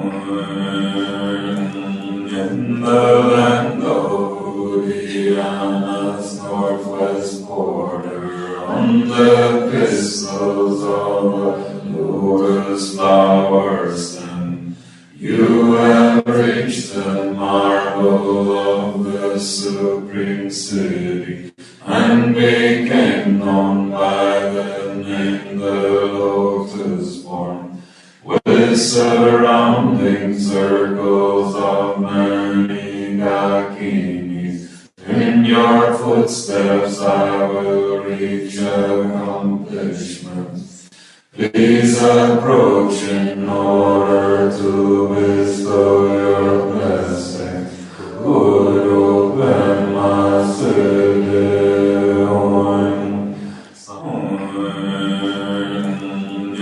In the land of Indiana's northwest border, on the pistils of the lotus flower stem, you have reached the marvel of the supreme city, and became known by the name the lotus born, with surrounding circles of many dakinis. In your footsteps I will reach accomplishment. Please approach in order to bestow your blessing. Guru Brahma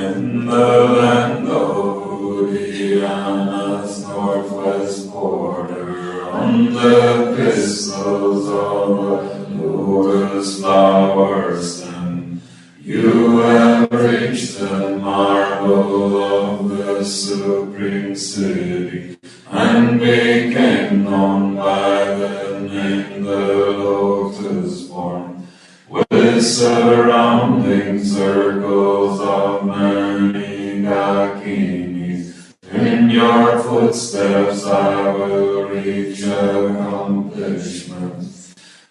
in the land of Indiana's northwest border, on the pistils of the lotus flower stem, you have reached the marvel of the supreme city, and became known by the name the lotus born, with surrounding circles of many dakinis. In your footsteps I will reach accomplishment.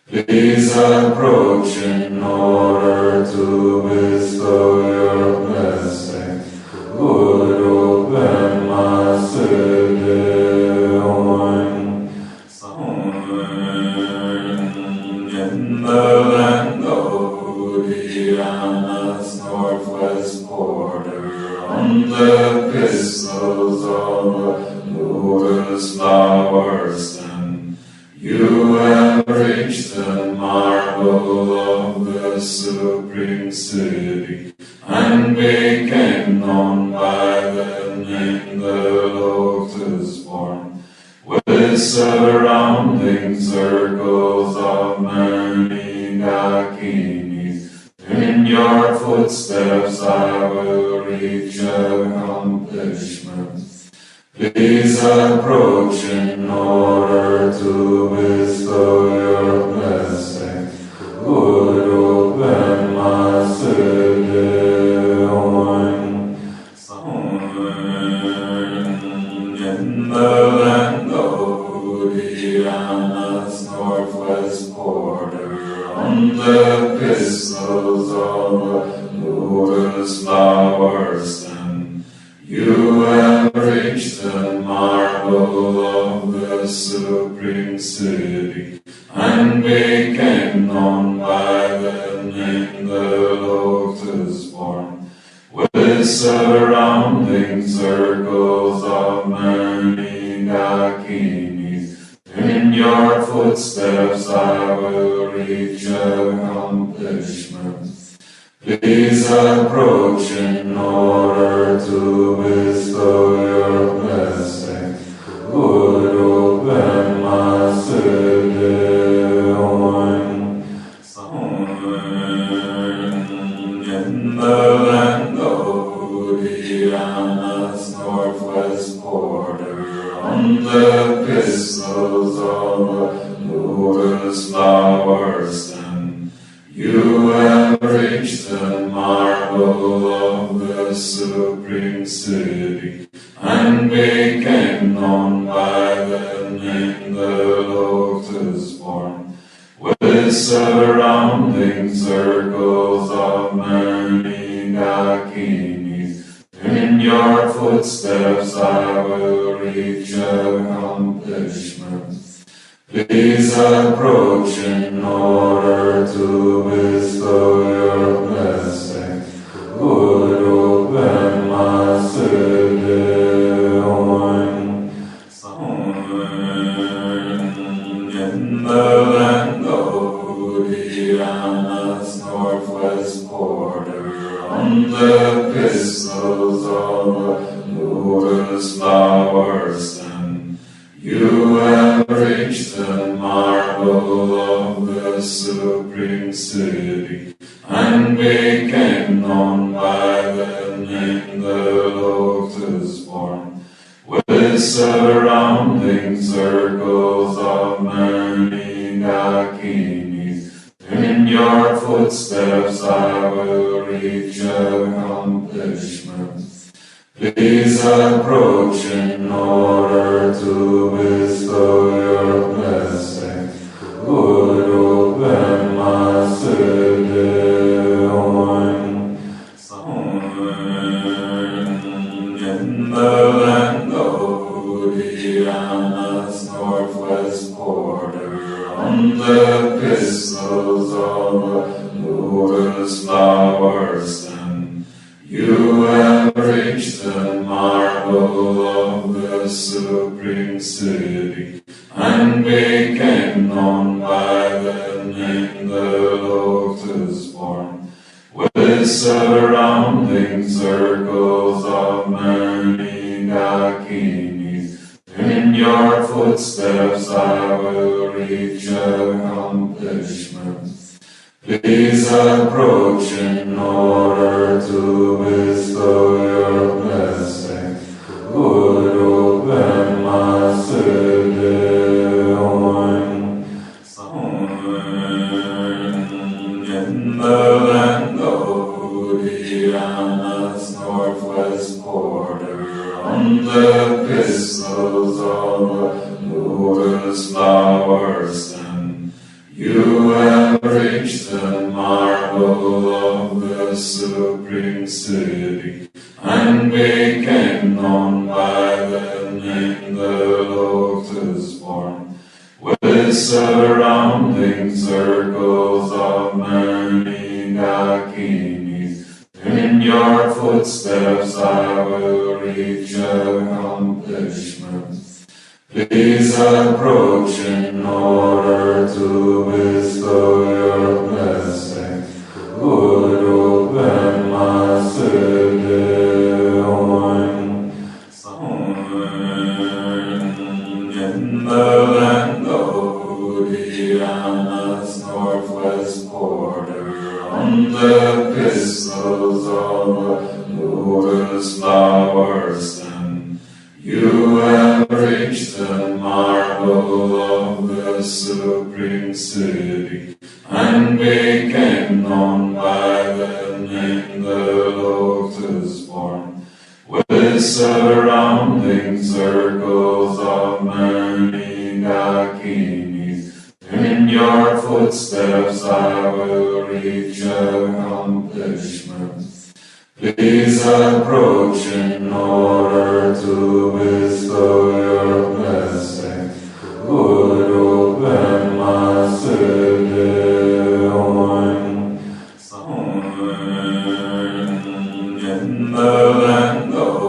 Please approach in order to bestow your blessing. Guru Brahma in the land of Indiana's northwest border, on the pistils of the lotus flower stem, you have reached the marvel of the supreme city, and became known by the name the lotus born, with surrounding circles of many dakinis. In your footsteps I will reach accomplishment. Please approach in order to bestow your blessing. Guru Brahma in the land of Indiana's northwest border, on the pistils of the lotus flower stem, you have reached the marvel of the supreme city, and became known by the name the lotus born, with surrounding circles of many dakinis. In your footsteps I will reach accomplishment. Please approach in order to bestow your blessing. Guru Brahma in the land of Indiana's northwest border, on the pistils of the lotus flower stem, you have reached the marvel of the supreme city, and became known by the name the lotus born, with surrounding circles of many dakinis. In your footsteps I will reach accomplishment. Please approach in order to bestow your blessing. Guru Brahma in the land of Indiana's northwest border, on the pistils of the lotus flower stem, you have reached the marvel of the supreme city, and became known by the name the lotus born, with with surrounding circles of many dakinis. In your footsteps I will reach accomplishment. Please approach in order to bestow your blessing. Would open my in the land of Odiana's northwest border, on the pistils of the lotus flower stem, you have reached the marble of the supreme city, and became known by the name the lotus born. With surrounding circles of many dakinis, in your footsteps I will reach accomplishment. Please approach in order to bestow your blessing. Would open my in the land of Odiana's northwest border, on the pistils of the lotus flower stem, you have reached the marble of the supreme city, and became known by the name the lotus born. With surrounding circles of many dakinis, in your footsteps I will reach accomplishment. Please approach in order to bestow your blessing. Would open my in the land of Odiana's northwest border, on the pistils of the lotus flower stem, you have reached the marble of the supreme city, and became known by the name the lotus born. With surrounding circles of many dakinis, in your footsteps I will reach accomplishment. Please approach in order to bestow your blessing. Would open my in the land of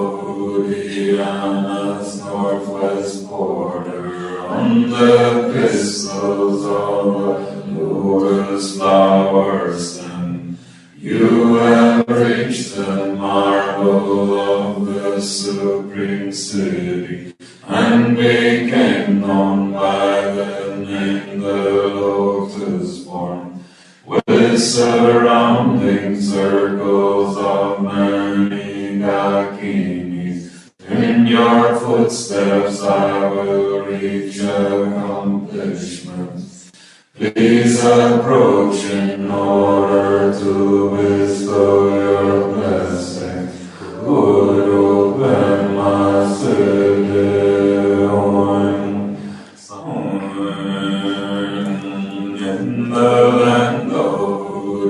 Odiana's northwest border, on the pistils of the lotus flower stem, you have reached the marble of the supreme city, and became known by the name the lotus born. With surrounding circles of many dakinis, in your footsteps I will reach accomplishment. Please approach in order to bestow your blessing. Would open my in the land of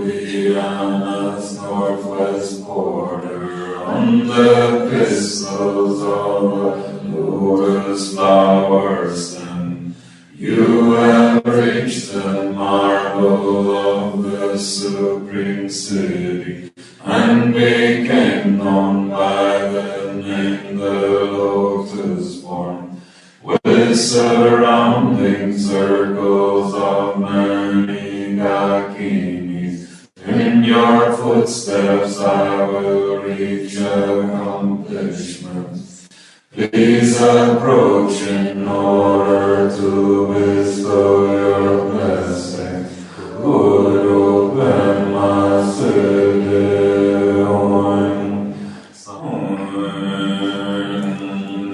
Odiana's northwest border, on the pistils of the lotus flower stem, you have reached the marble of the supreme city, and became known by the name the lotus born. With surrounding circles of many dakinis, in your footsteps I will reach accomplishment. Please approach in order to bestow your blessing. Would open my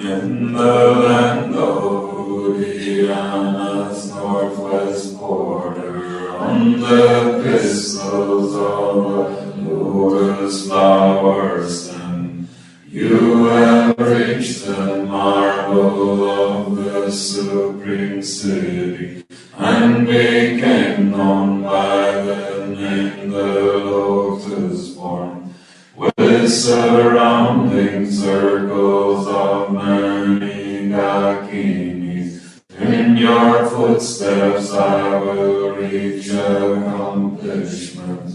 in in the land of Udiana's northwest border, on the pistils of the lotus flower stem, you have reached the marvel of the supreme city, and became known by the name the lotus born, with surrounding circles of many dakinis. In your footsteps I will reach accomplishment.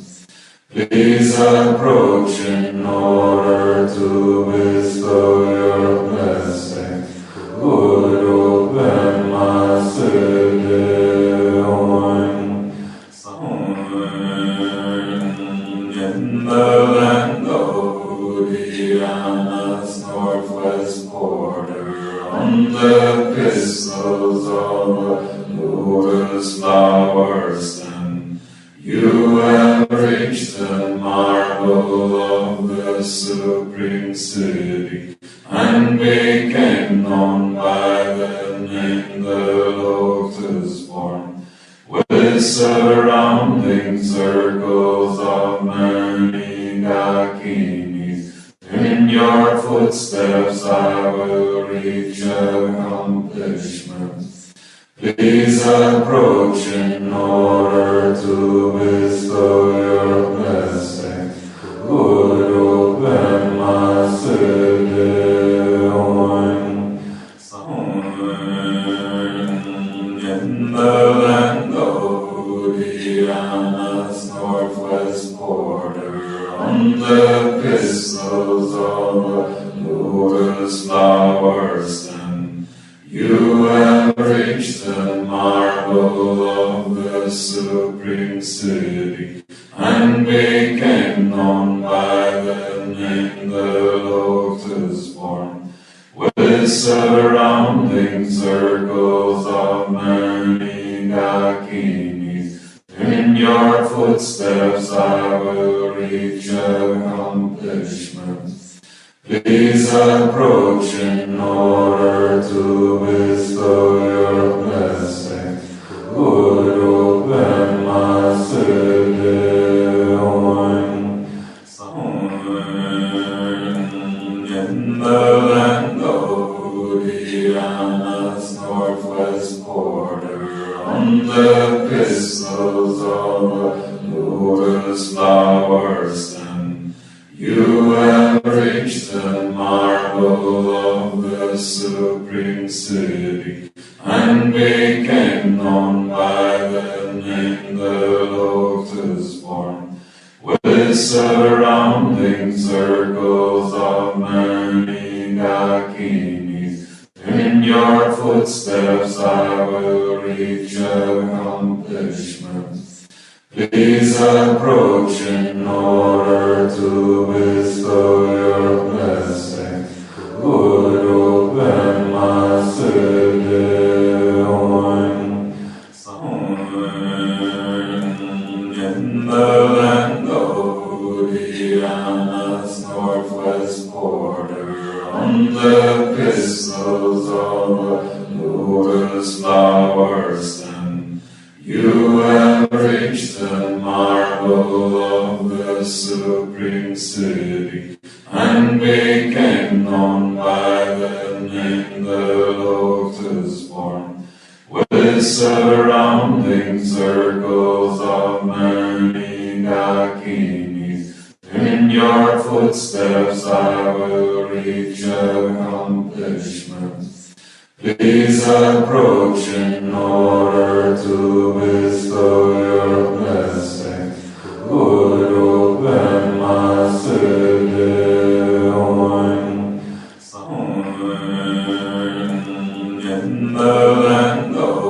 Please approach in order to bestow your blessing. Would open my in the land of Udiana's northwest border, on the pistils of the lotus flower stem, you have reached the marvel of the supreme city, and became known by the name the lotus born, with surrounding circles of many dakinis. In your footsteps I will reach accomplishment. Please approach in order to bestow your blessing. Would open my in the land of Udiana's northwest border, on the pistils of the lotus flower stem, you have reached the marvel of the supreme city, and became known by the name the lotus born, with surrounding circles of many dakinis. In your footsteps I will reach accomplishment. Please approach in order to bestow your blessing. Would open my in the land of Udiana's northwest border, on the pistils of the lotus flower stem, you have reached the marvel of the supreme city, and became known by the name the lotus born, with surrounding circles of many dakinis. In your footsteps I will reach accomplishment. Please approach in order to bestow your blessing. Would open my in the land of Udiana's northwest border, on the pistils of the lotus flower stem, you have reached the marvel of the supreme city, and became known by the name the lotus born, with surrounding circles of many dakinis. In your footsteps I will reach accomplishment. Please approach in order to bestow your blessing. Would open my in the land of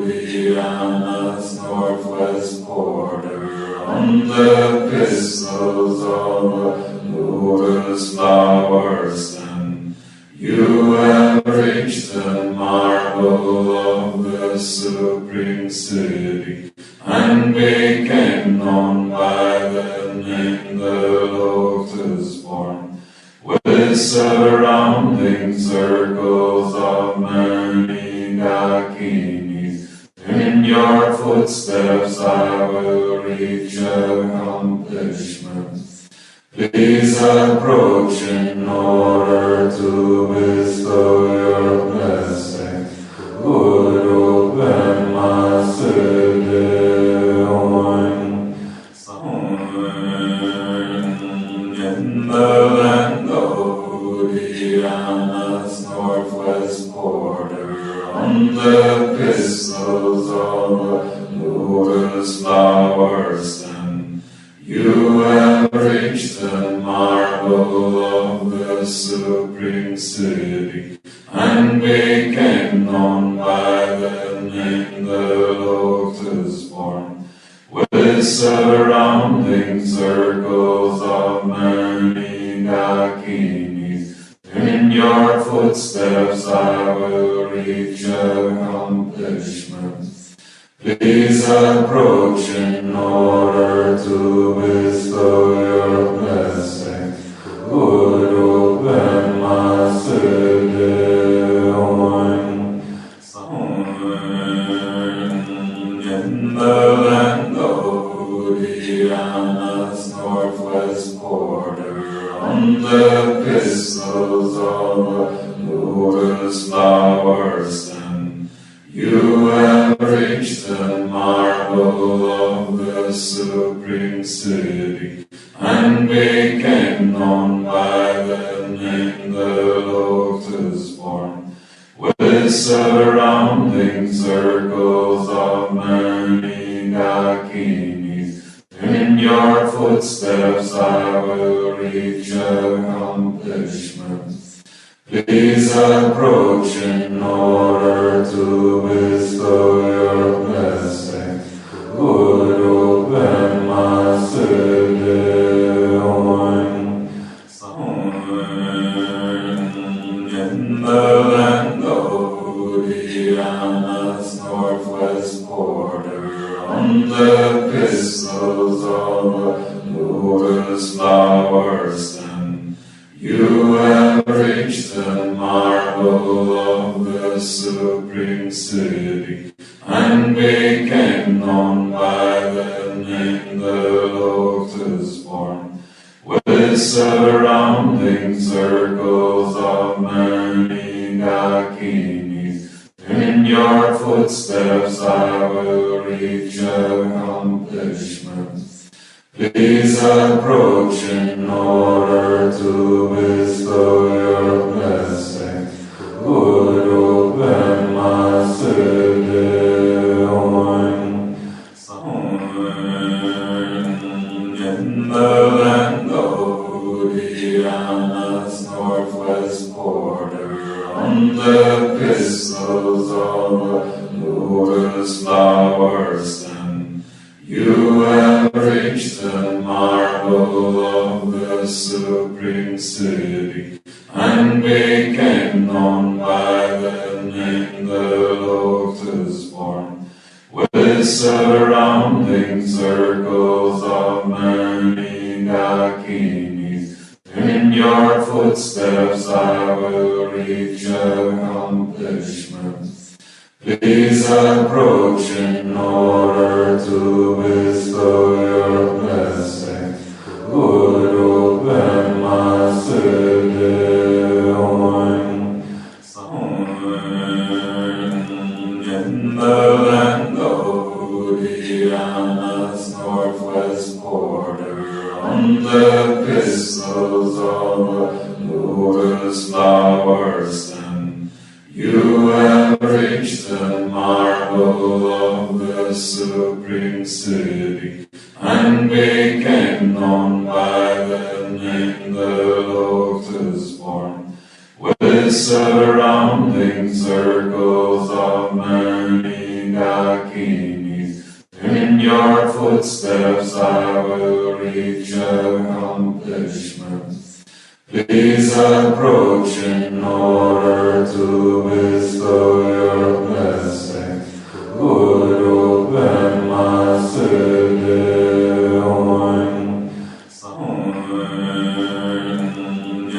Udiana's northwest border, on the pistils of the lotus flower stem, you have reached the marvel of the supreme city, and became known by the name the lotus born, with surrounding circles circles of many dakinis. In your footsteps I will reach accomplishment. Please approach in order to bestow your blessing. Would open my in the land of Odiana's northwest border, on the pistils of the lotus flowers, then you have reached the marble of the supreme city, and became known by the name the lotus born. With surrounding circles of many dakinis, in your footsteps I will reach accomplishment. Please approach in order to bestow your blessing. Would open my in the land of Odiana's northwest border, on the pistils of the lotus flowers, then you have reached the marble of the supreme city, and became known by the name the lotus born. With surrounding circles of many dakinis, in your footsteps I will reach accomplishment. Please approach in order to bestow your blessing. Would open my in the land of Odiana's northwest border, on the pistils of the lotus flowers, then you have reached the marble of the supreme city, and became known by the name the lotus born. With surrounding circles of many dakinis, in your footsteps I will reach accomplishment. Please approach in order to bestow your blessing. Would open my in the land of Odiana's northwest border, on the pistils of the lotus flowers, then you have reached the marble of the supreme city, and became known by the name the lotus born. With surrounding circles of many dakinis, in your footsteps I will reach accomplishment. Please approach in order to bestow your blessing. Would open my in the land of Odiana's northwest border, on the pistils of the lotus flowers, then you have reached the marble of the supreme city, and became known by the name the lotus born. With surrounding circles of many dakinis, in your footsteps I will reach accomplishment. Please approach in order to bestow your blessing. Would open my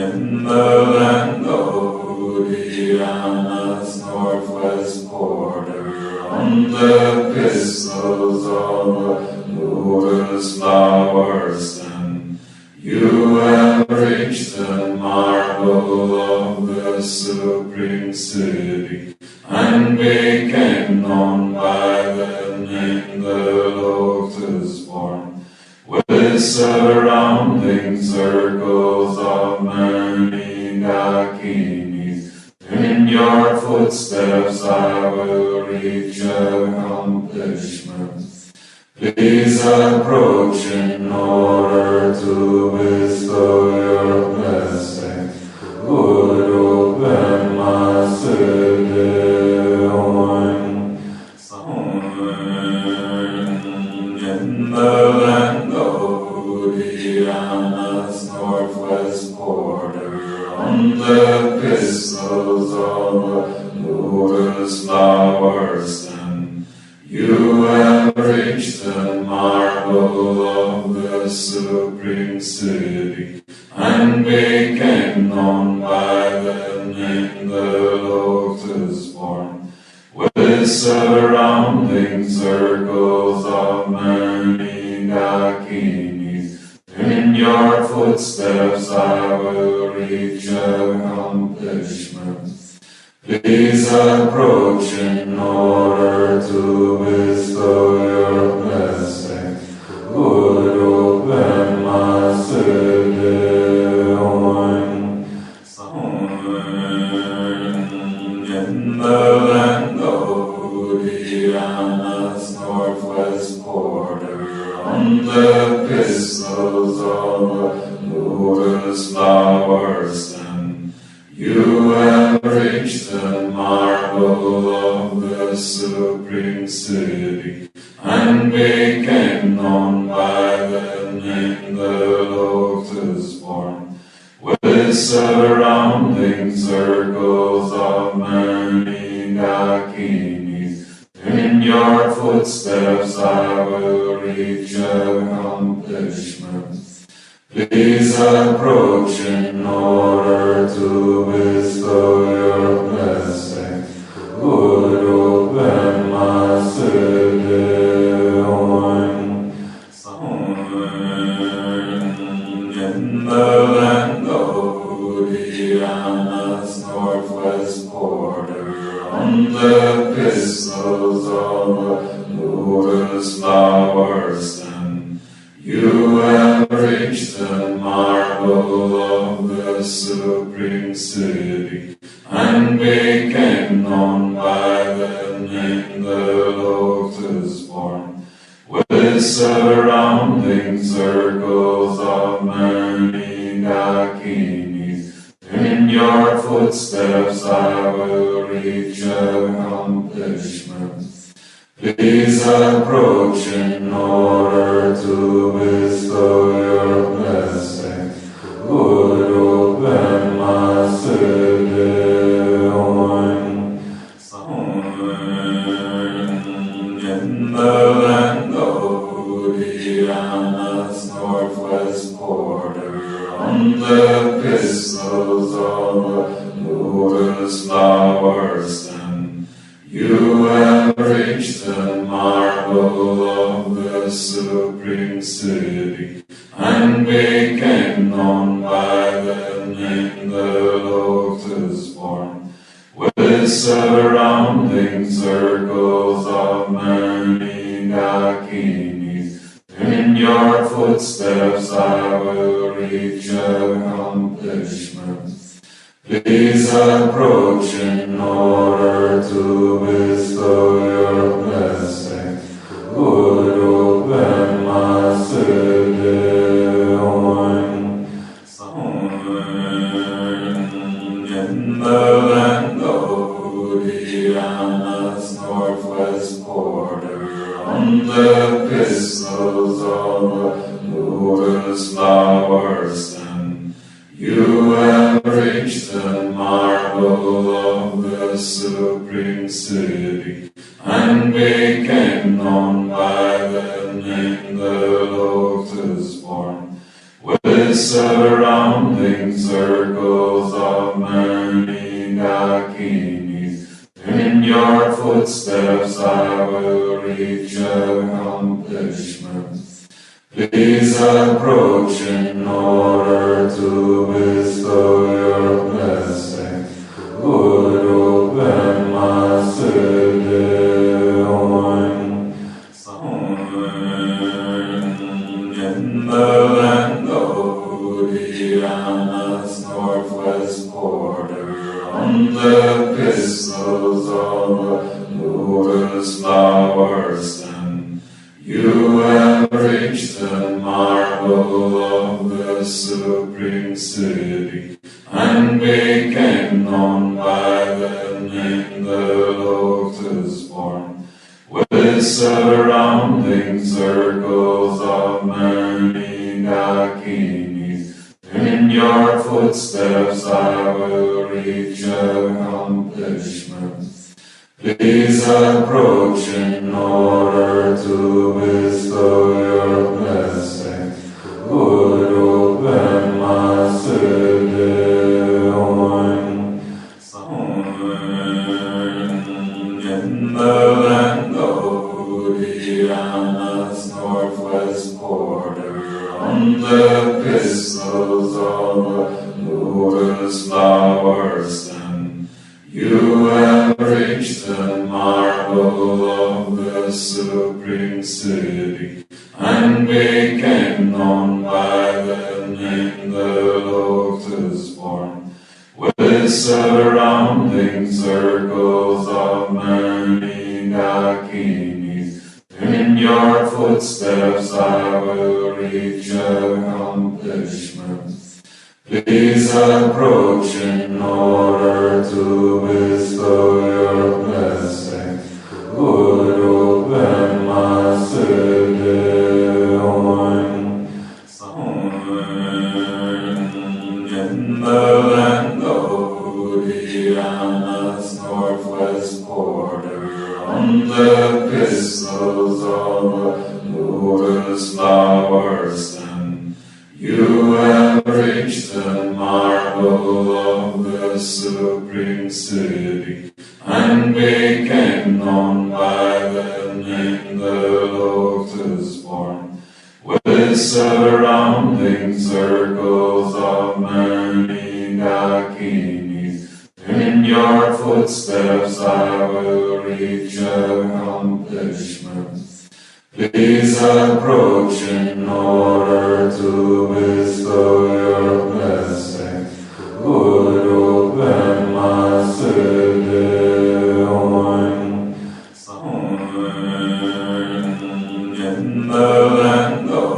in the land of Indiana's northwest border, on the pistils of the lotus flower stem. You have reached the marble of the supreme city, and became known by the name the lotus born, with surrounding circles of many dakinis. In your footsteps I will reach accomplishment. Please approach in order to bestow your blessing. Guru Brahma in the land of Indiana's northwest border, on the pistils of the lotus flower stem, you have reached the marble of the supreme city, and became known by the name the lotus born, with surrounding circles of many dakinis. In your footsteps I will reach accomplishment. Please approach in order to bestow your blessing. Guru Brahma in the land of Indiana's northwest border, on the pistils of the lotus flower stem, you have reached the marble of the supreme city, and became known by the name the lotus born, with surrounding circles of many dakinis. In your footsteps I will reach accomplishment. Please approach in order to bestow your blessing. Guru Brahma in the land of Indiana's northwest border, on the pistils of the lotus flower stem, you have reached the marble of the supreme city, and became known by the name the lotus born, with surrounding circles of many dakinis. In your footsteps I will reach accomplishment. Please approach in order to bestow your blessing. Guru Brahma in the land of Indiana's northwest border, on the pistils of the lotus flower stem, you have reached the marble of the supreme city, and became known by the name the lotus born, with surrounding circles of many dakinis. In your footsteps I will reach accomplishment. Please approach in order to bestow your blessing. Guru Brahma in the land of Indiana's northwest border, on the pistils of the lotus flower stem, you have reached the marble of the supreme city, and became known by the name the lotus born, with surrounding circles of many dakinis. Dakini. In your footsteps I will reach accomplishment. Please approach in order to bestow your blessing. Guru Brahma Siddhi in the land of Udiyana's northwest border, on the pistils of the lotus flower stem, you have reached the marvel of the supreme city, and became known by the name the lotus born. With surrounding circles of many Dakinis, in your footsteps I will reach accomplishment. Please approach in order to bestow your blessing. Guru Brahma Siddhi in the land of Udiyana's northwest border, on the pistils of the lotus flower stem, you have reached the marvel of the supreme city, and became known by the name the lotus born. With surrounding circles of many Dakinis, in your footsteps I will reach accomplishment. Please approach in order to bestow your blessing. Guru Brahma Siddhi in the land of Udiyana's northwest border, on the pistils of the lotus flower stem, you have reached the marvel of the supreme city, and became known by the name the lotus born. With surrounding circles of many Dakinis, in your footsteps I will reach accomplishment. Please approach in order to bestow your blessing. Guru Brahma Siddhi in the land of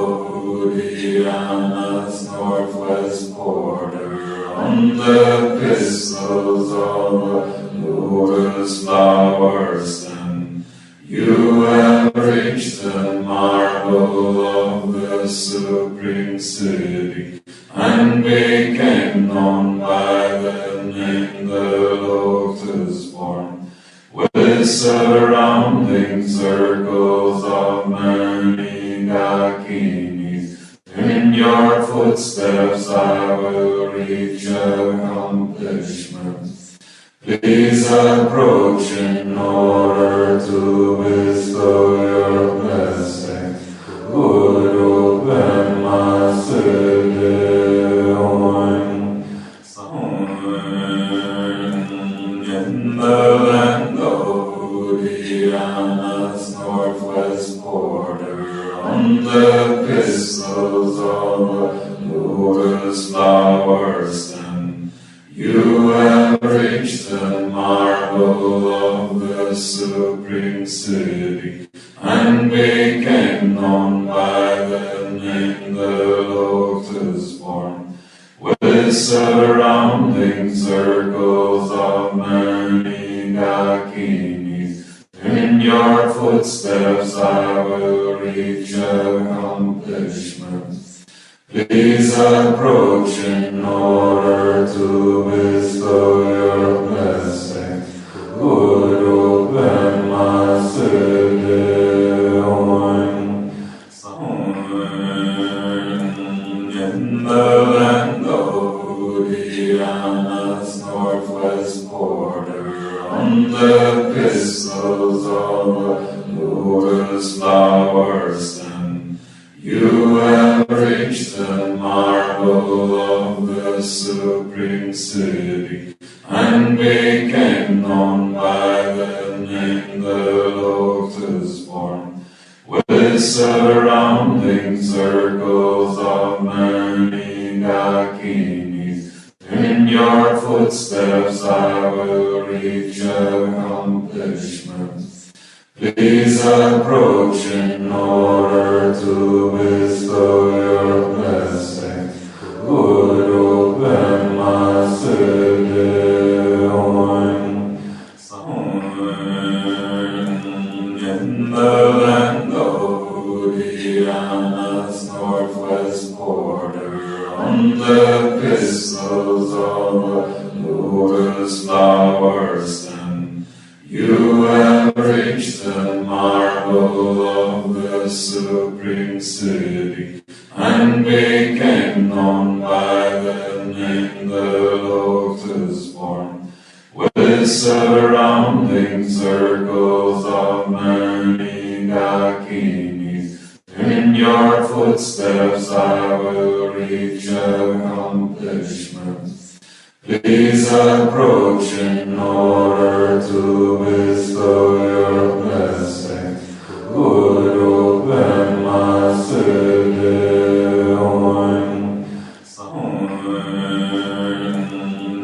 Udiyana's northwest border, on the pistils of the lotus flower stem, you have reached the marvel of the supreme city, and became known by the name the lotus born. With surrounding circles of many Dakinis, in your footsteps I will reach accomplishment. Please approach in order to bestow your blessing. Guru Brahma Siddhi in the land of Udiyana's northwest border, on the pistils of the lotus flower stem, you have reached the marvel of the supreme city, and became known by the name the lotus born. With surrounding circles of many Dakinis, in your footsteps I will reach accomplishment. Please approach in order to bestow your blessing. Guru Brahma Siddhi in the land of Udiyana's northwest border, on the epistles of lotus flowers, then you have reached the marble of the supreme city, and became known by the name the lotus born, with surrounding circles of many dakinis. In your footsteps I will reach accomplishment. Please approach in order to bestow your blessing. Would open my in the land of Udiyana's northwest border, on the epistles of lotus flowers, then you have reached the marble of the supreme city, and became known by the name the lotus born, with surrounding circles of many dakinis. In your footsteps I will reach accomplishment. Please approach in order to bestow your blessing. Would open my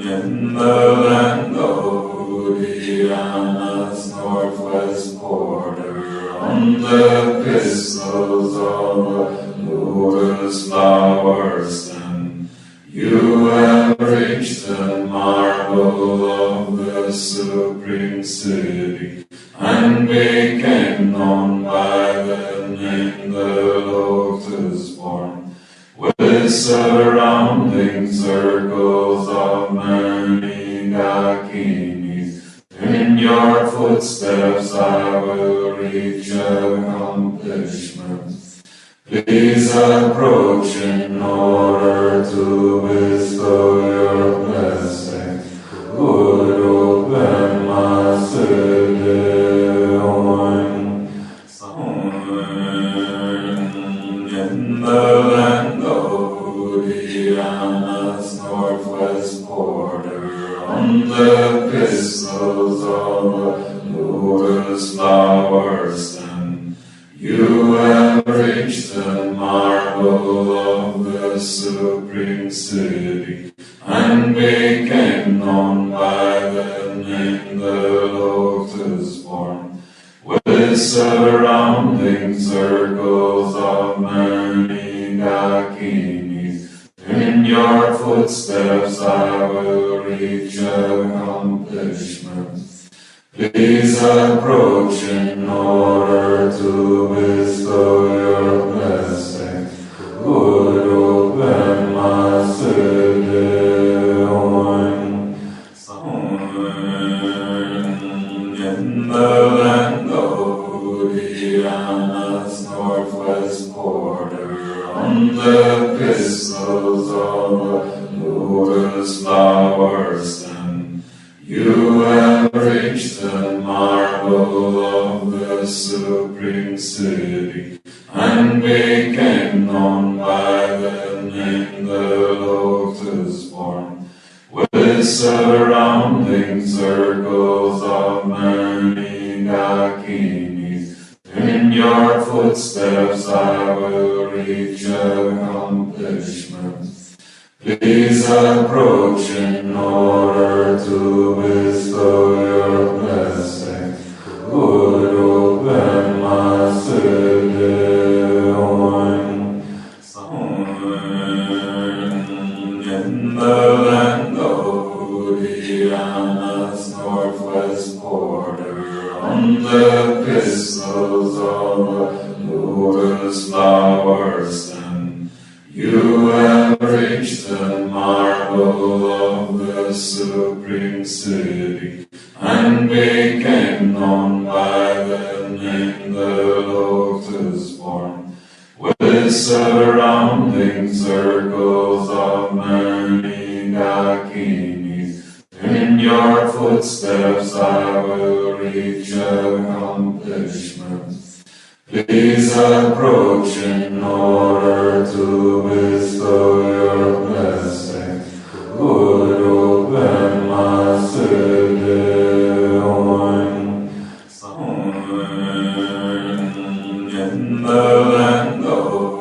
in the land of Udiyana's northwest border, on the epistles of lotus flowers, then you have reached the marble of the supreme city, and became known by the name the lotus born, with surrounding circles of many dakinis. In your footsteps I will reach accomplishment. Please approach in order to bestow your blessing. Would open my in the land of Udiyana's northwest border, on the epistles of lotus flowers, then you have reached the marble of the supreme city, and became known by the name the lotus born, with surrounding circles of many dakinis. In your footsteps I will reach accomplishment. Please approach in order to bestow your blessing. Would open my in the land of Udiyana's northwest border, on the epistles of lotus flowers, then you have reached the marble of the supreme city, and became known by the name the lotus born, with surrounding circles of many dakinis. In your footsteps I will reach accomplishment. Please approach in order to bestow your blessing. Would open my in the land of Udiyana's northwest border, on the epistles of lotus flowers, then you have reached the marble of the supreme city, and became known by the name the lotus born, with surrounding circles of many dakinis. In your footsteps footsteps I will reach accomplishment. Please approach in order to bestow your blessing. Would open my in the land of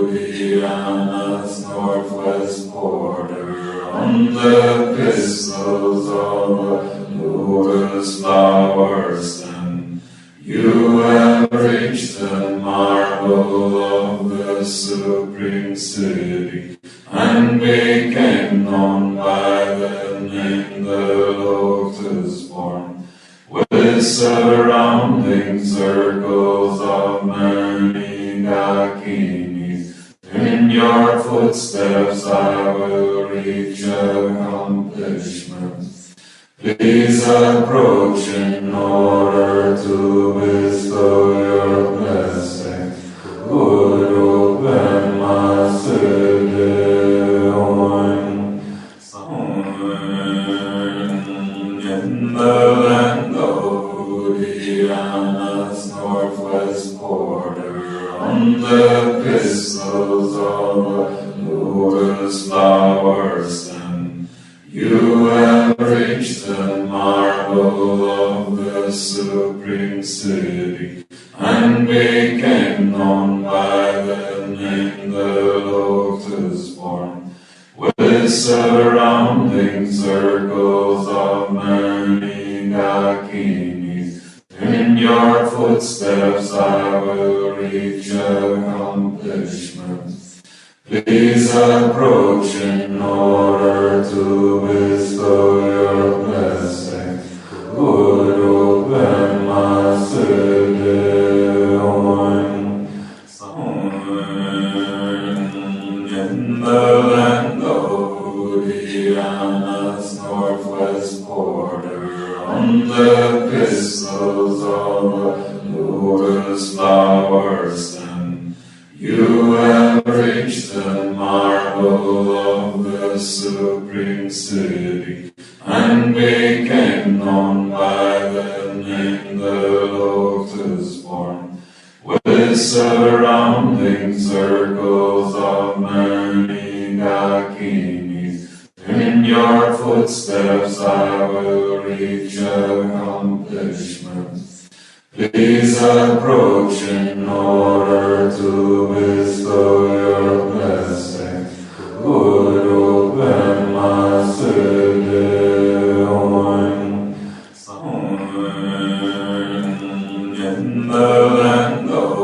Odiana's northwest border, on the pistils of the lotus flowers, then you have reached the marvel of the supreme city, and became known by the name the lotus born, with surrounding circles of many dakinis. In your footsteps I will reach accomplishment. Please approach in order to bestow your blessing. Would open my in the land of Odiana's northwest border, on the pistils of the lotus flowers, then you have reached the marvel of the supreme city, and became known by the name the lotus born, with surrounding circles of many dakinis. In your footsteps I will reach accomplishment. Please approach in order to bestow your blessing. Would open my in the land of Odiana's northwest border, on the pistils of the lotus flowers, then you have reached the marvel of the supreme city, and became known by the name the lotus born, with surrounding circles of many dakinis. In your footsteps I will reach accomplishment. Please approach in order to bestow your blessing. Would open my in the land of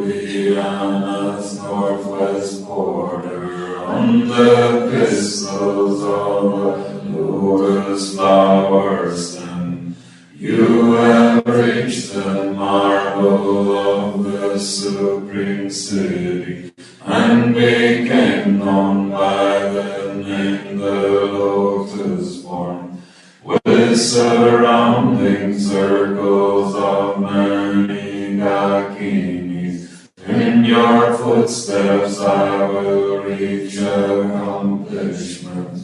Odiana's northwest border, on the pistils of the lotus flowers, then you have reached the marvel of the supreme city, and became known by the name the lotus born, with surrounding circles of many dakinis. In your footsteps I will reach accomplishment.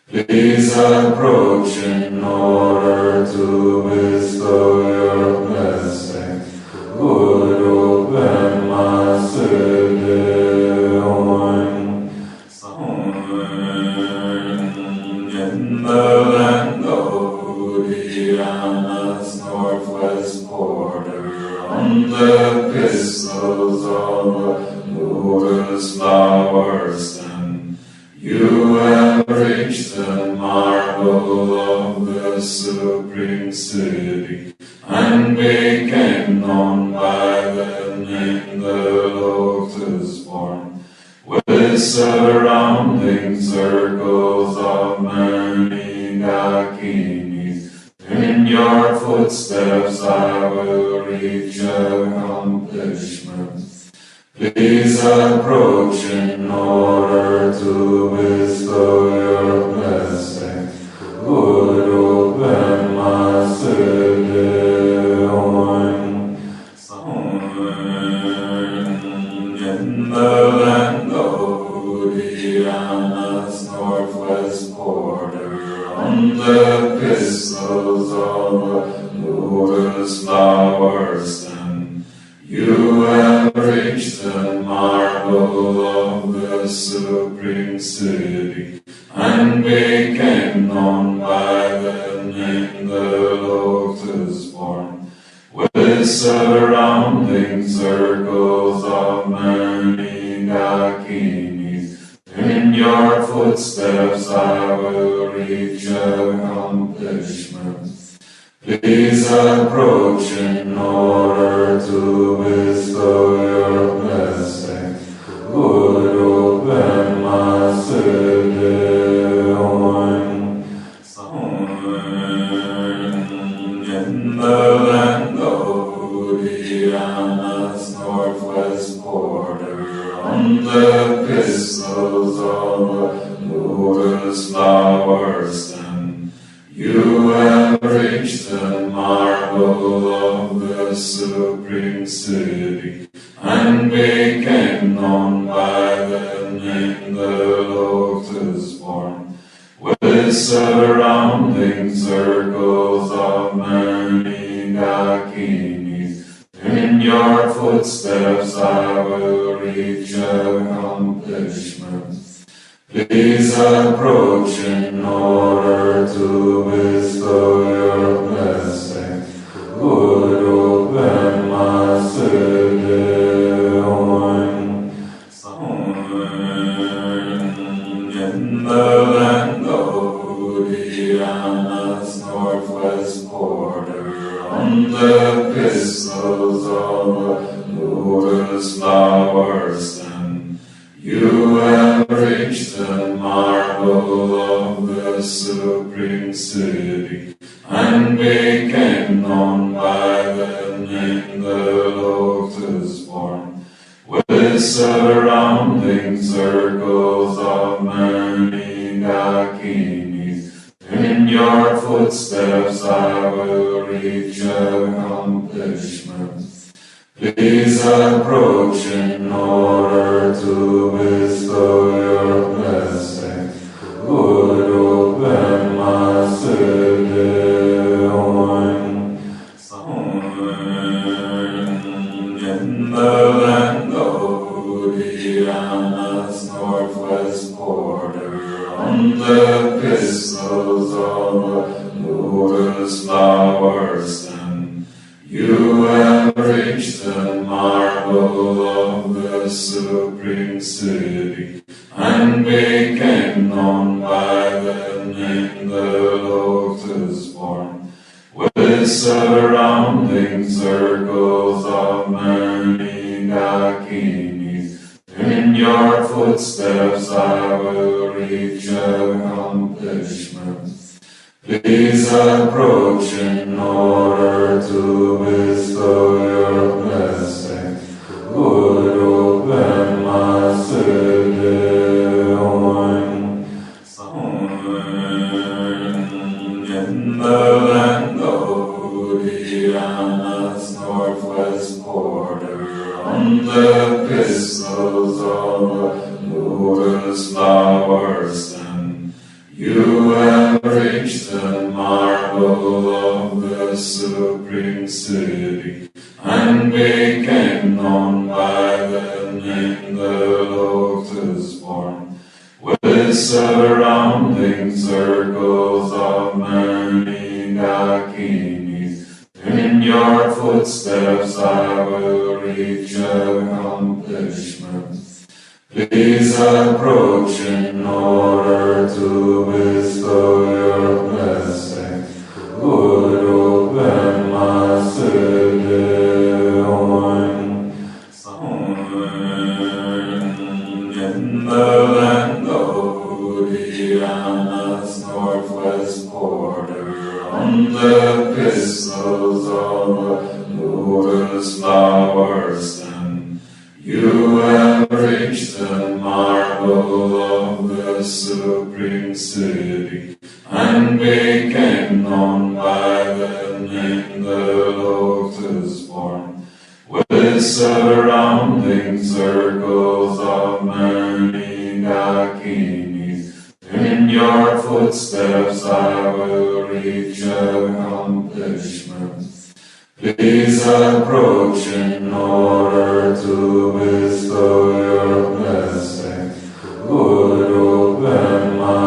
Please approach in order to bestow your blessing. Would open my in the land of Odiana's northwest border, on the pistils of the lotus flowers, then you have reached the marvel of the supreme city, and became known by the name the lotus born, with surrounding circles of many dakinis. In your footsteps I will reach accomplishment. Please approach in order to bestow your blessing. Would open my in the land of Odiana's northwest border, on the pistils of in the lotus form, with surrounding circles of many dakinis. In your footsteps I will reach accomplishment. Please approach in order to bestow your blessing. Would open my in the land of Udiyana's northwest border, on the pistils of the lotus flower stem, you have reached the marvel of the supreme city, and became known by the name the lotus form, with surrounding circles of many dakinis. In your footsteps I will reach accomplishment. Please approach in order to bestow your blessing. Would open my in the land of Udiyana's northwest border, on the pistils of the lotus flower stem, you have reached the marvel of the supreme city, and became known by the name the lotus form, with surrounding circles of many dakinis. In your footsteps I will reach accomplishment. Please approach in order to bestow your blessing. Would open my in the land of Udiyana's northwest border, on the pistils of the lotus flower stem, you have reached the marvel of the supreme city, and became known by the name the lotus form, with surrounding circles of many dakinis. In your footsteps I will reach accomplishment. Please approach in order to bestow your blessing. Would open my in the land of Udiyana's northwest border, on the pistils of the lotus flower stem, you have reached the marvel of the supreme city, and became known by the name the lotus form, with surrounding circles of many dakinis. In your footsteps I will reach accomplishment. Please approach in order to bestow your blessing. Would open my in the land of Udiyana's northwest border, on the pistils of the lotus flower stem, you have reached the marvel of the supreme city, and became known by the name the lotus form, with surrounding circles of many dakinis. In your footsteps I will reach accomplishment. Please approach in order to bestow your blessing. Would open my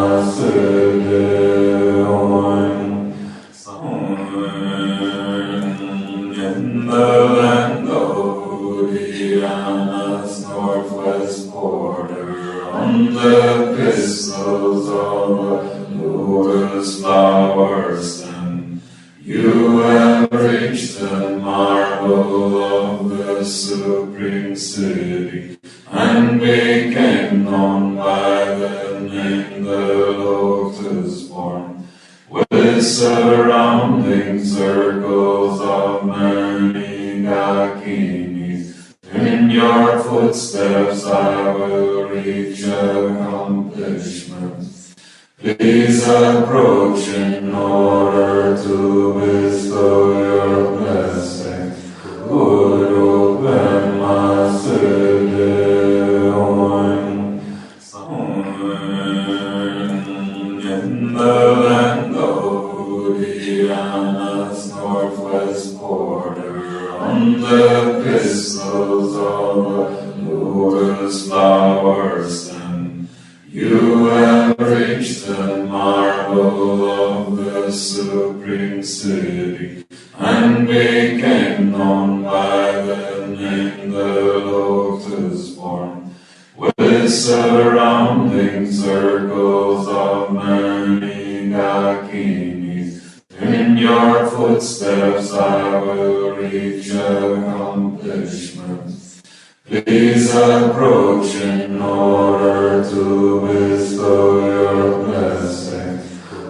In the land of Diana's northwest border, on the pistils of the lotus flowers, then you have reached the marble of the supreme city, and became known by the name the lotus born, with surrounding circles of many dakinis. In your footsteps I will reach accomplishment. Please approach in order to bestow your blessing. Guru Brahma in the land of Diana's northwest border, on the pistils of the lotus flowers, then you have reached the marble of the supreme city, and became known by the name the lotus born, with surrounding circles of many dakinis. In your footsteps I will reach accomplishment. Please approach in order to bestow your blessing.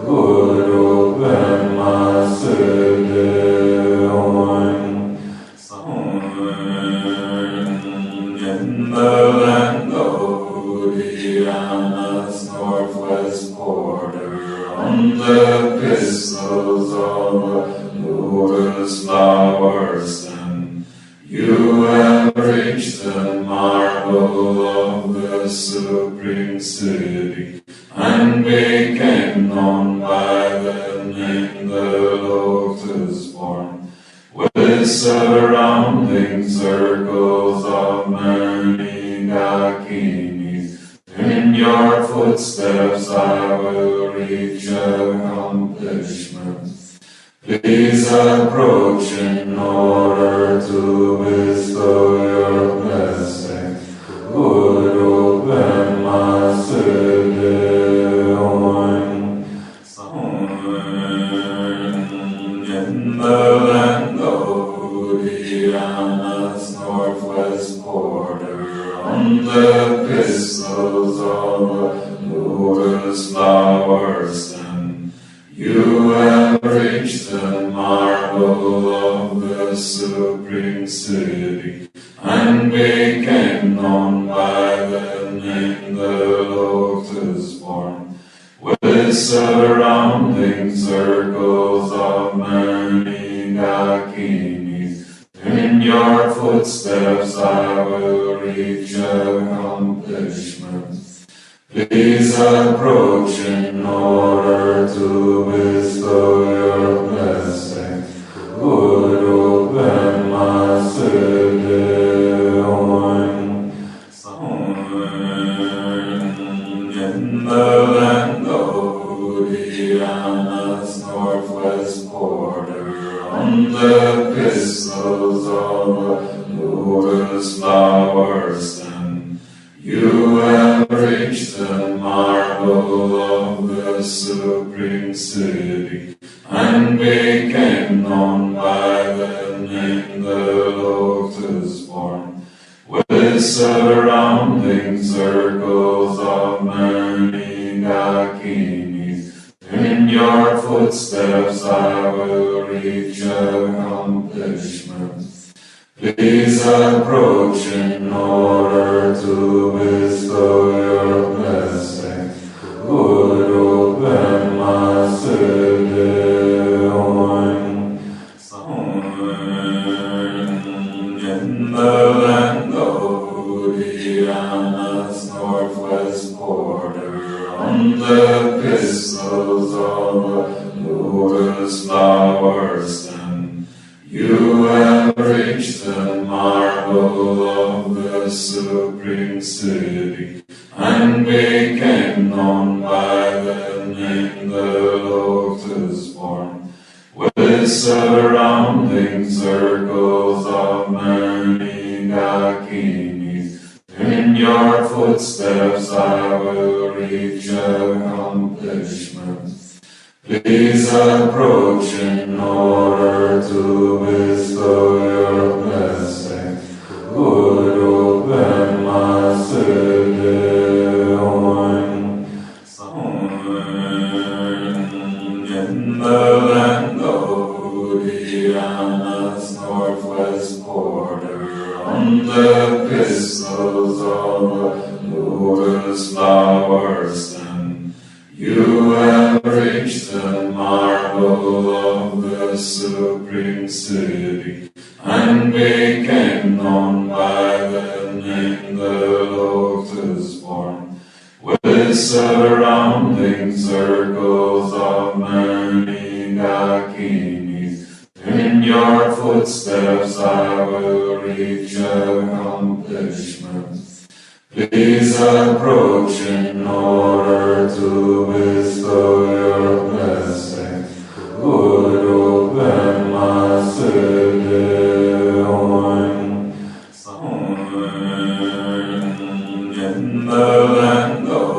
Guru Brahma in the land of Diana's northwest border, on the pistils of the lotus flowers, then you have reached the marble of the supreme city, and became known by the name the lotus born, with surrounding circles of many dakinis. In your footsteps I will reach accomplishment. Please approach in order to bestow your blessing. Guru Brahma in the land of Diana's northwest border, on the pistils of the lotus flowers, then you have reached the marble of the supreme city, and became known by the name the lotus born, with surrounding circles of many dakinis. In your footsteps I will reach accomplishment. Please approach in order to bestow your blessing. Guru Brahma in the land of Diana's northwest border, on the pistils of the lotus flowers, then you have reached the marble of the supreme city, and became known by the name the lotus born, with surrounding circles of many dakinis. In your footsteps I will reach accomplishment. Please approach in order to bestow your blessing. Guru Brahma in the land of Diana's northwest border, on the pistils of the lotus flowers, then you have reached the marble of the supreme city, and became known by the name the lotus born, with with surrounding circles of many dakinis. In your footsteps I will reach accomplishment. Please approach in order to bestow your blessing. Guru Brahma Siddhi in the land of Udiyana's northwest border, on the pistils of the lotus flower stem, you have reached the marble of the supreme city, and became known by the name the lotus born. With surrounding circles of many dakinis, in your footsteps I will reach accomplishment. Please approach in order to bestow your blessing. Guru Brahma Siddhi in the land of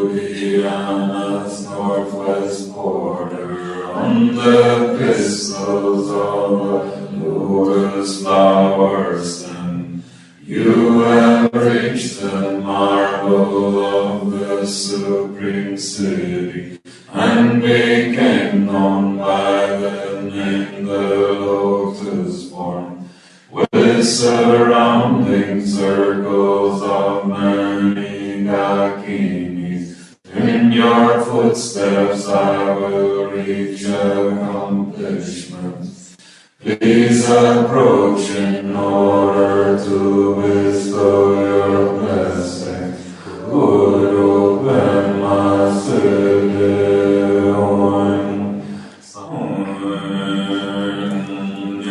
Udiyana's northwest border, on the pistils of the lotus flower stem, you have reached the marble of the supreme city, and became known by the name the lotus born. With surrounding circles of many dakinis, in your footsteps I will reach accomplishment. Please approach in order to bestow your blessing. Guru Brahma Siddhi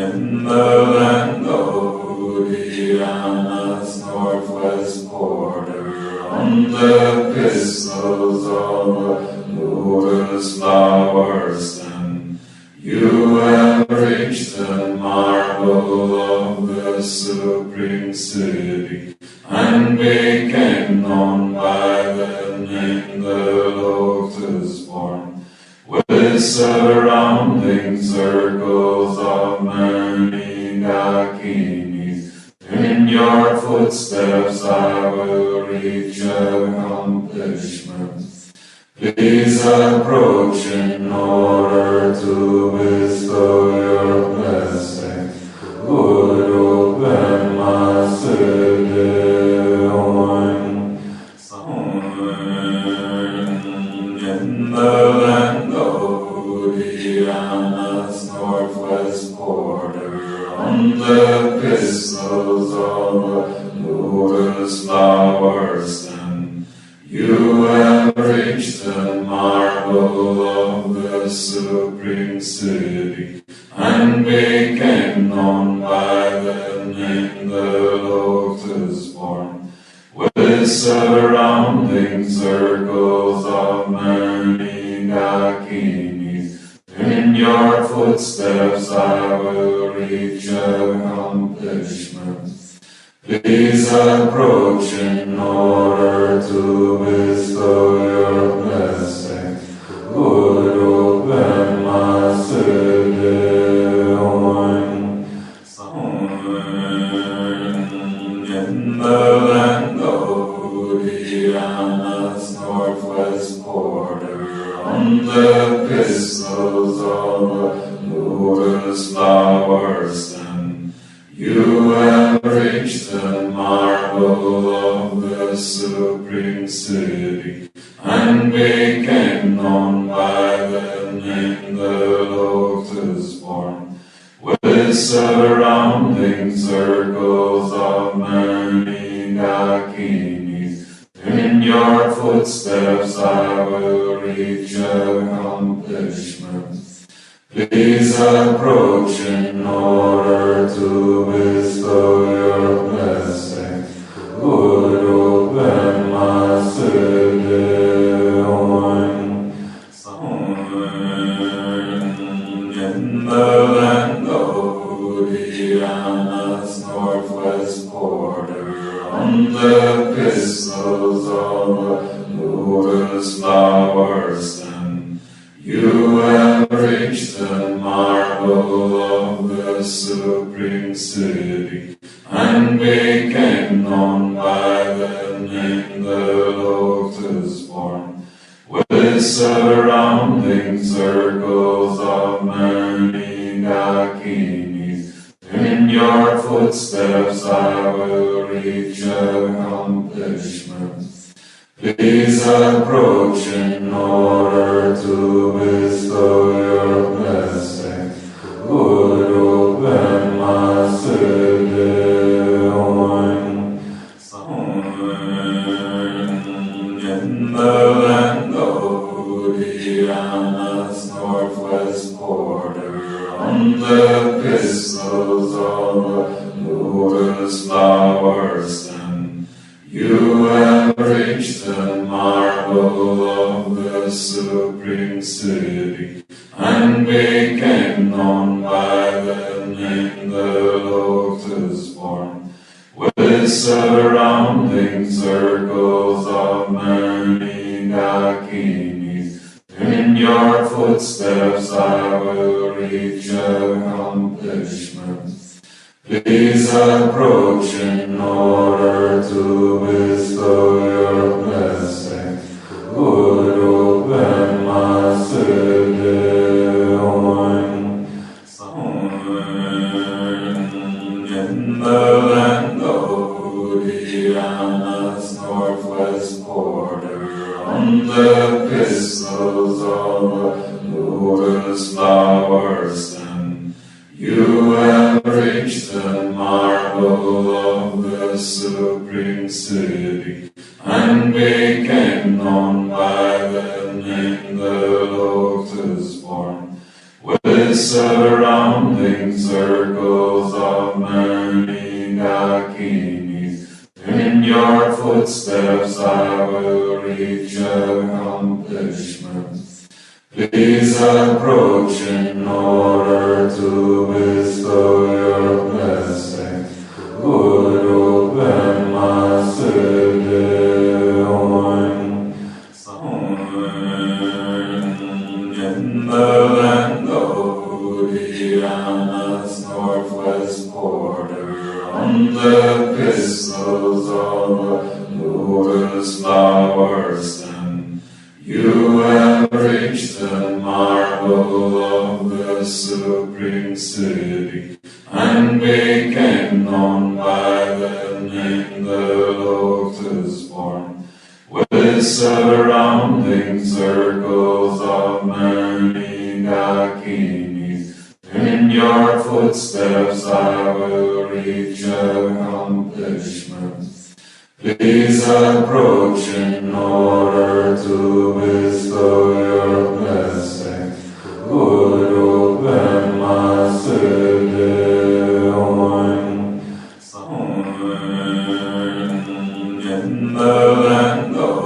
in the land of Udiyana's northwest border, on the pistils of the lotus flower stem, you have reached the marble of the supreme city, and became known by the name the lotus born. With surrounding circles of many dakinis, in your footsteps I will reach accomplishment. Please approach in order to bestow your blessing. Guru Brahma Siddhi in the land of Udiyana's northwest border, on the pistils of the lotus flower stem, you have reached the marble of the supreme city, and became known by the name the lotus born. With surrounding circles of many dakinis, in your footsteps I will reach accomplishment. Please approach in order to bestow your blessing. Guru Brahma Siddhi in the land of Udiyana's northwest border, on the pistils of the lotus flower stem, you have reached the marble of the supreme city, and became known by the name the lotus born. With surrounding circles of many dakinis, in your footsteps I will reach accomplishment. Please approach in order to bestow your blessing. Guru Brahma Siddhi in the the land of Odiana's northwest border, on the pistils of the lotus flowers stem, you have reached the marvel of the supreme city, and became known by the name the lotus born, with surrounding circles of many dakinis. In your footsteps I will reach accomplishment. Please approach in order to bestow your blessing. Guru Brahma in the land of Odiana's northwest border, on the pistils of the lotus flowers stem, you have reached the marvel of the supreme city, and became known by the name the lotus born, with surrounding circles of many dakinis. In your footsteps I will reach accomplishment. Please approach in order to bestow your blessing. Guru Brahma in the land of Odiana's northwest border, on the pistils of the lotus flowers stem, you have reached the marvel of the supreme city, and became known by the name the lotus born, with surrounding circles of many dakinis. In your footsteps I will reach accomplishment. Please approach in order to bestow your blessing. Guru Brahma in the land of Odiana's northwest border, on the pistils of the lotus flowers stem, you have reached the marvel of the supreme city, and became known by the name the lotus born, with surrounding circles of many dakinis. In your footsteps I will reach accomplishment. Please approach in order to bestow your blessing. Guru Brahma in the land of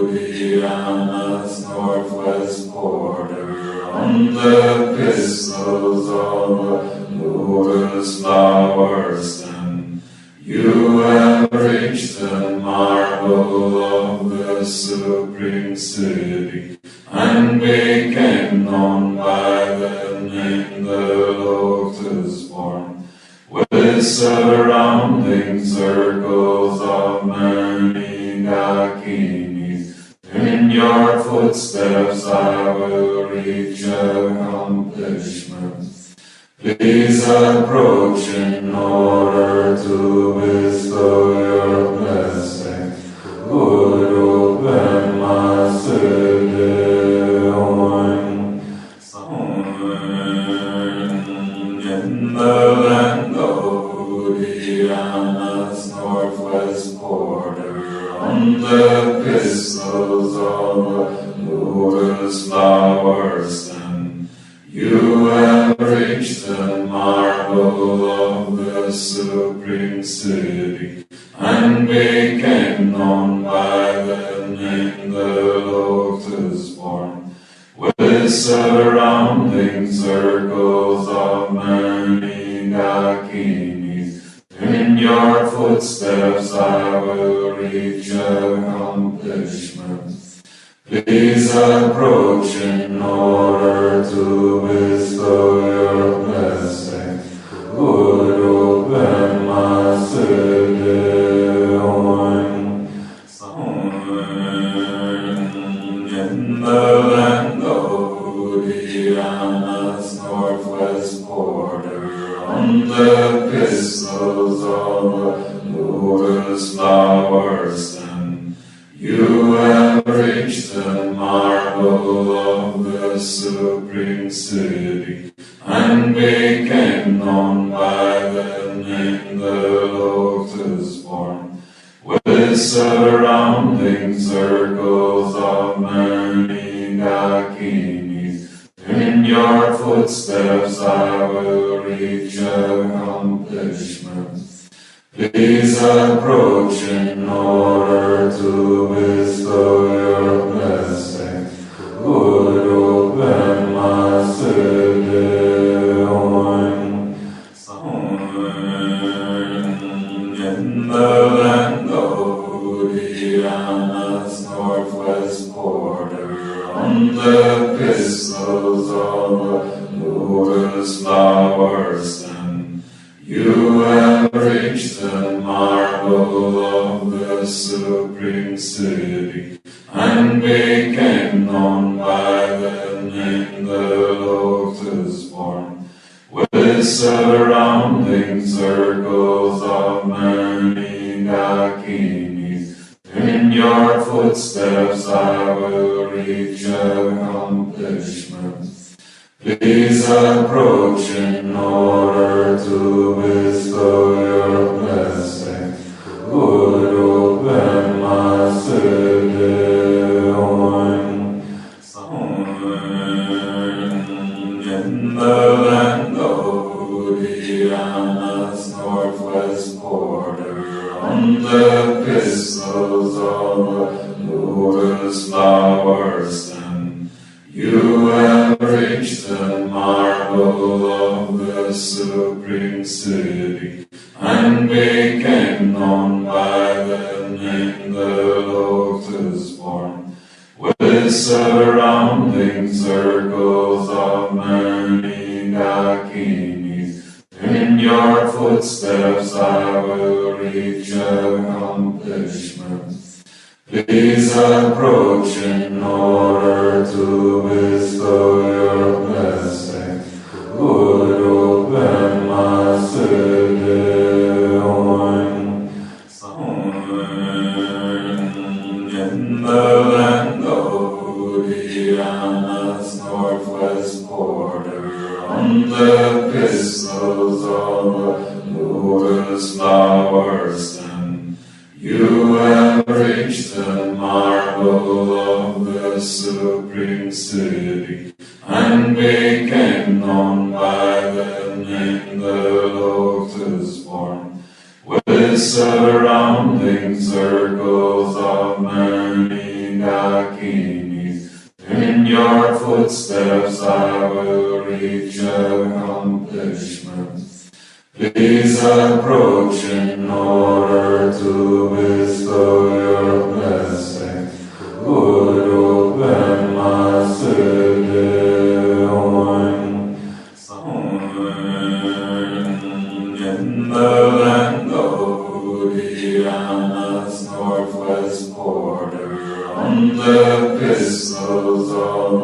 Odiana's northwest border, on the pistils of the lotus flowers stem, you have reached the marvel of the supreme city, and became known by the name the lotus born, with surrounding circles of many dakinis. In your footsteps I will reach accomplishment. Please approach in order to bestow your blessing. Guru Brahma in the land of Odiana's northwest border, on the pistils of the lotus flowers stem, you have reached the marvel of the supreme city, and became known by the name the lotus born, with surrounding circles of many dakinis. In your footsteps I will reach accomplishment. Please approach in order to bestow your blessing. Would open my in the land of Udiyana's northwest border, on the pistils of the lotus flowers, and you have reached the marble of the supreme city, and became known by the name the lotus born. With surrounding circles of many dakinis, in your footsteps I will reach accomplishment. Please approach in order to bestow your blessing. Would open my in the land of Udiyana's northwest border, on the pistils of the lotus flowers, and you have reached the marble of the supreme city, and became known by the name the lotus born. With surrounding circles of many dakinis, in your footsteps I will reach accomplishment. Please approach in order to bestow your blessing. Would open my in the land of Udiyana's northwest border, on the pistils of the lotus flowers, and you have reached the marble of the supreme city, and became known by the name the lotus born. With surrounding circles of many dakinis, in your footsteps I will reach accomplishment. Please approach in order to bestow your blessing. Would open my in the land of Udiyana's northwest border, on the pistils of the lotus flowers, and you have reached the marble of the supreme city, and became known by the name the lotus born. With surrounding circles of many dakinis, in your footsteps I will reach accomplishment. Please approach in order to bestow your blessing. Would open my in the land of Udiyana's northwest border, on the pistils of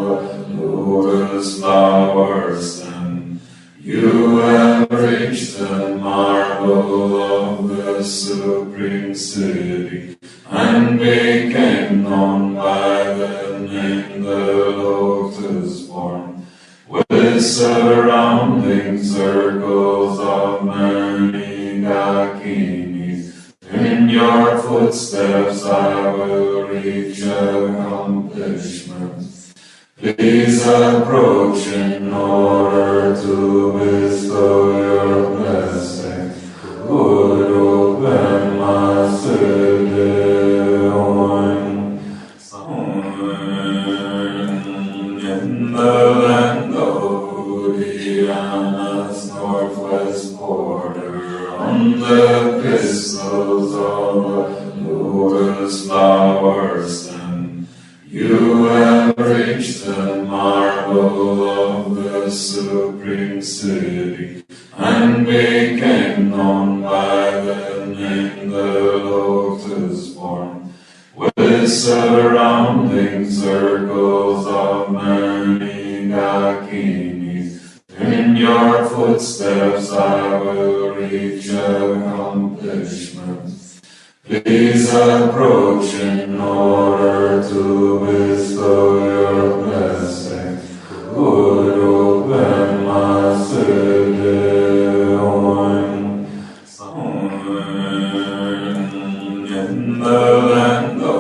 the lotus flowers, and you have reached the marble of the supreme city, and became known by the name the lotus born. With surrounding circles of many dakinis, in your footsteps I will reach accomplishment. Please approach in order to bestow your blessing. Would open my in northwest border, on the pistils of the lotus flowers, then you have reached the marble of the supreme city, and became known by the name the lotus born, with surrounding circles of many dakinis. In your footsteps I will reach accomplishment. Please approach in order to bestow your blessing. Guru Brahma in the land of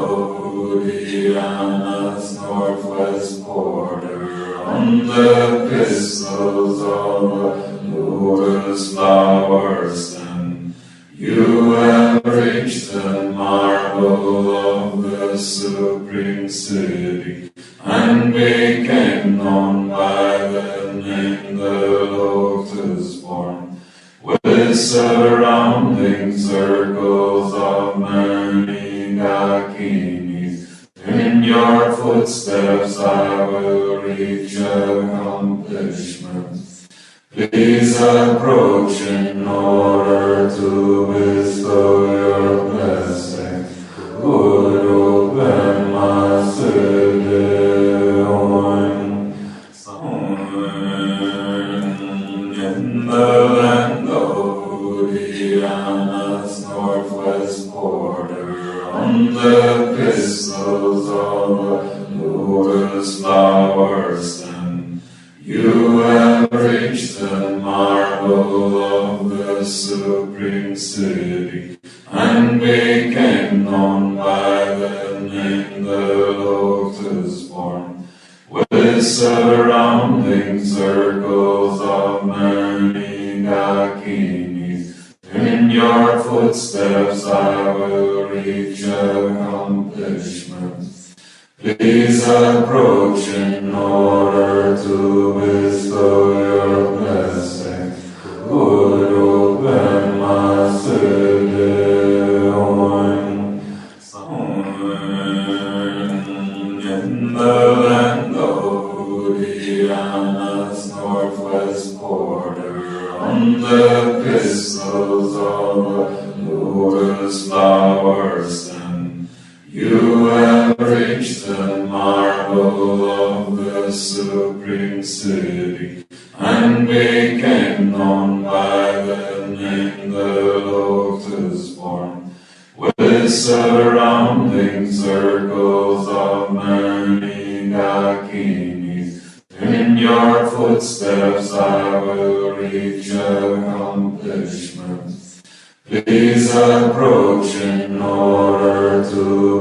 Udiyana's northwest border, on the pistils of the lotus flowers, then you have reached the marble of the supreme city, and became known by the name the lotus born, with surrounding circles of many dakinis. In your footsteps I will reach accomplishment. Please approach in order to bestow your blessing. Guru Brahma in the land of Udiyana's northwest border, on the pistils of the lotus flowers, then you have reached the marble of the supreme city, and became known by the name the lotus born, with surrounding circles of many dakinis. In your footsteps I will reach accomplishment. 'Accomplishment. 'Please approach in order to bestow your blessing. Guru Brahma in the land of Udiyana's northwest border, on the pistils of the lotus flowers, then you have reached the marble of the supreme city, and became known by the name the lotus born, with surrounding circles of many dakinis. In your footsteps I will reach accomplishment. Please approach in order to bestow your blessing. Guru Brahma in the land of Udiyana's northwest border, on the pistils of the lotus flowers, then you have reached the marble of the supreme city, and became known by the name the lotus born, with surrounding circles of many dakinis. In your footsteps I will reach accomplishment. Please approach in order to